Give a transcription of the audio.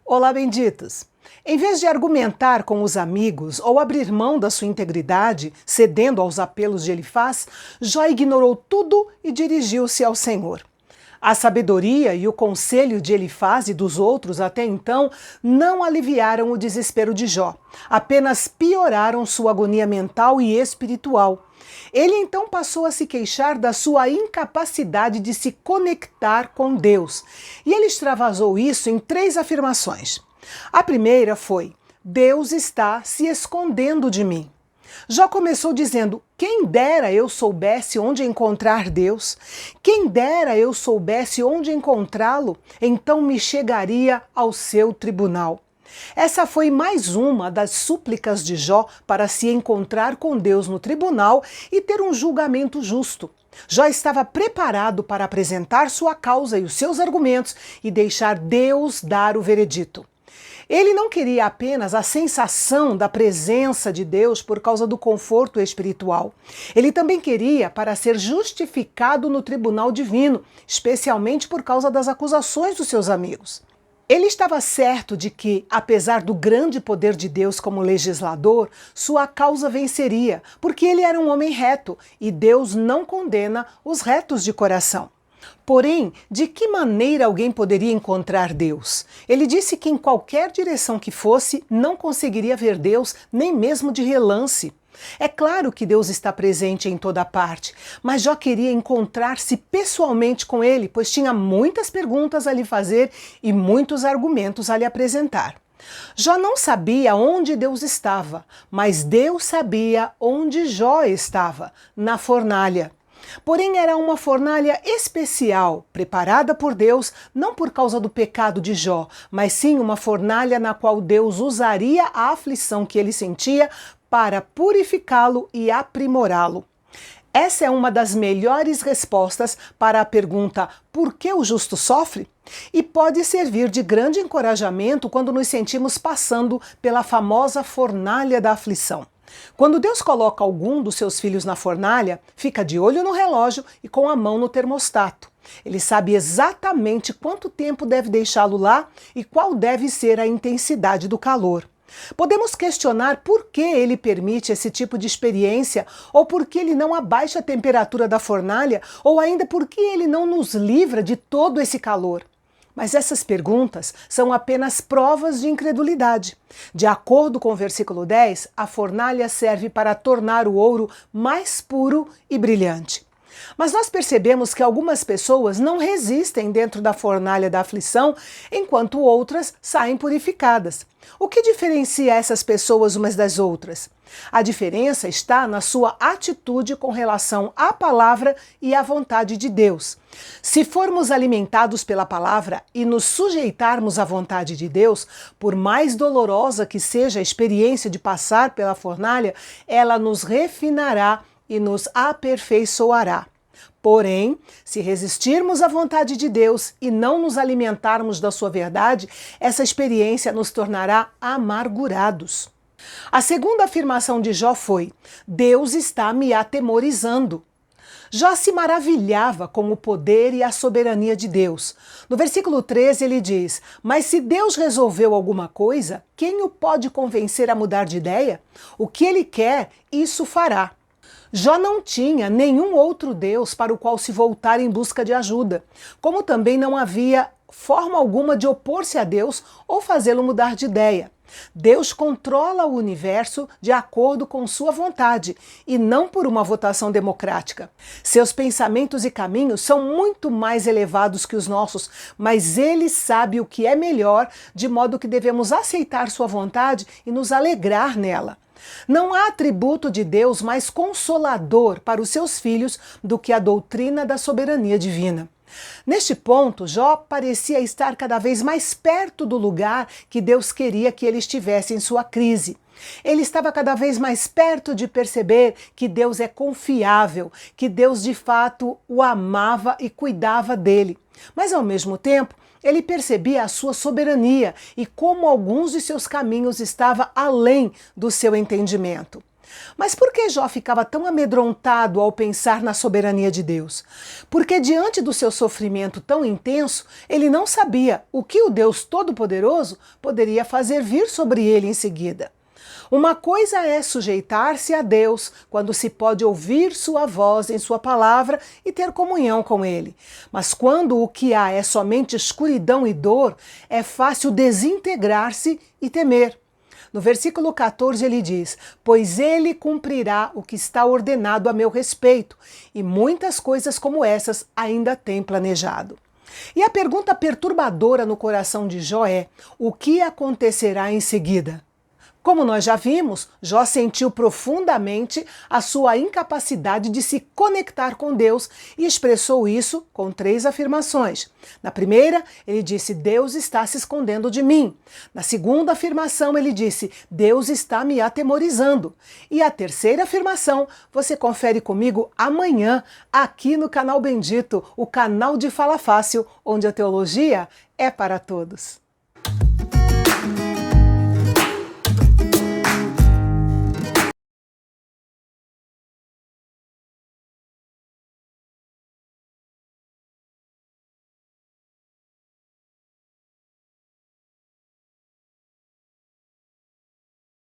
Olá, benditos! Em vez de argumentar com os amigos ou abrir mão da sua integridade, cedendo aos apelos de Elifaz, Jó ignorou tudo e dirigiu-se ao Senhor. A sabedoria e o conselho de Elifaz e dos outros até então não aliviaram o desespero de Jó, apenas pioraram sua agonia mental e espiritual. Ele então passou a se queixar da sua incapacidade de se conectar com Deus, e ele extravasou isso em 3 afirmações. A primeira foi: Deus está se escondendo de mim. Jó começou dizendo: quem dera eu soubesse onde encontrar Deus, quem dera eu soubesse onde encontrá-lo, então me chegaria ao seu tribunal. Essa foi mais uma das súplicas de Jó para se encontrar com Deus no tribunal e ter um julgamento justo. Jó estava preparado para apresentar sua causa e os seus argumentos e deixar Deus dar o veredito. Ele não queria apenas a sensação da presença de Deus por causa do conforto espiritual. Ele também queria para ser justificado no tribunal divino, especialmente por causa das acusações dos seus amigos. Ele estava certo de que, apesar do grande poder de Deus como legislador, sua causa venceria, porque ele era um homem reto e Deus não condena os retos de coração. Porém, de que maneira alguém poderia encontrar Deus? Ele disse que em qualquer direção que fosse, não conseguiria ver Deus, nem mesmo de relance. É claro que Deus está presente em toda parte, mas Jó queria encontrar-se pessoalmente com ele, pois tinha muitas perguntas a lhe fazer e muitos argumentos a lhe apresentar. Jó não sabia onde Deus estava, mas Deus sabia onde Jó estava, na fornalha. Porém, era uma fornalha especial, preparada por Deus, não por causa do pecado de Jó, mas sim uma fornalha na qual Deus usaria a aflição que ele sentia para purificá-lo e aprimorá-lo. Essa é uma das melhores respostas para a pergunta: por que o justo sofre? E pode servir de grande encorajamento quando nos sentimos passando pela famosa fornalha da aflição. Quando Deus coloca algum dos seus filhos na fornalha, fica de olho no relógio e com a mão no termostato. Ele sabe exatamente quanto tempo deve deixá-lo lá e qual deve ser a intensidade do calor. Podemos questionar por que ele permite esse tipo de experiência, ou por que ele não abaixa a temperatura da fornalha, ou ainda por que ele não nos livra de todo esse calor. Mas essas perguntas são apenas provas de incredulidade. De acordo com o versículo 10, a fornalha serve para tornar o ouro mais puro e brilhante. Mas nós percebemos que algumas pessoas não resistem dentro da fornalha da aflição, enquanto outras saem purificadas. O que diferencia essas pessoas umas das outras? A diferença está na sua atitude com relação à palavra e à vontade de Deus. Se formos alimentados pela palavra e nos sujeitarmos à vontade de Deus, por mais dolorosa que seja a experiência de passar pela fornalha, ela nos refinará e nos aperfeiçoará. Porém, se resistirmos à vontade de Deus e não nos alimentarmos da sua verdade, essa experiência nos tornará amargurados. A segunda afirmação de Jó foi: Deus está me atemorizando. Jó se maravilhava com o poder e a soberania de Deus. No versículo 13 ele diz: mas se Deus resolveu alguma coisa, quem o pode convencer a mudar de ideia? O que ele quer, isso fará. Jó não tinha nenhum outro Deus para o qual se voltar em busca de ajuda, como também não havia forma alguma de opor-se a Deus ou fazê-lo mudar de ideia. Deus controla o universo de acordo com sua vontade e não por uma votação democrática. Seus pensamentos e caminhos são muito mais elevados que os nossos, mas ele sabe o que é melhor, de modo que devemos aceitar sua vontade e nos alegrar nela. Não há atributo de Deus mais consolador para os seus filhos do que a doutrina da soberania divina. Neste ponto, Jó parecia estar cada vez mais perto do lugar que Deus queria que ele estivesse em sua crise. Ele estava cada vez mais perto de perceber que Deus é confiável, que Deus de fato o amava e cuidava dele. Mas ao mesmo tempo, ele percebia a sua soberania e como alguns de seus caminhos estavam além do seu entendimento. Mas por que Jó ficava tão amedrontado ao pensar na soberania de Deus? Porque diante do seu sofrimento tão intenso, ele não sabia o que o Deus Todo-Poderoso poderia fazer vir sobre ele em seguida. Uma coisa é sujeitar-se a Deus quando se pode ouvir sua voz em sua palavra e ter comunhão com Ele. Mas quando o que há é somente escuridão e dor, é fácil desintegrar-se e temer. No versículo 14 ele diz: pois ele cumprirá o que está ordenado a meu respeito, e muitas coisas como essas ainda tem planejado. E a pergunta perturbadora no coração de Jó é: o que acontecerá em seguida? Como nós já vimos, Jó sentiu profundamente a sua incapacidade de se conectar com Deus e expressou isso com 3 afirmações. Na primeira, ele disse: Deus está se escondendo de mim. Na segunda afirmação, ele disse: Deus está me atemorizando. E a terceira afirmação, você confere comigo amanhã, aqui no Canal Bendito, o canal de Fala Fácil, onde a teologia é para todos.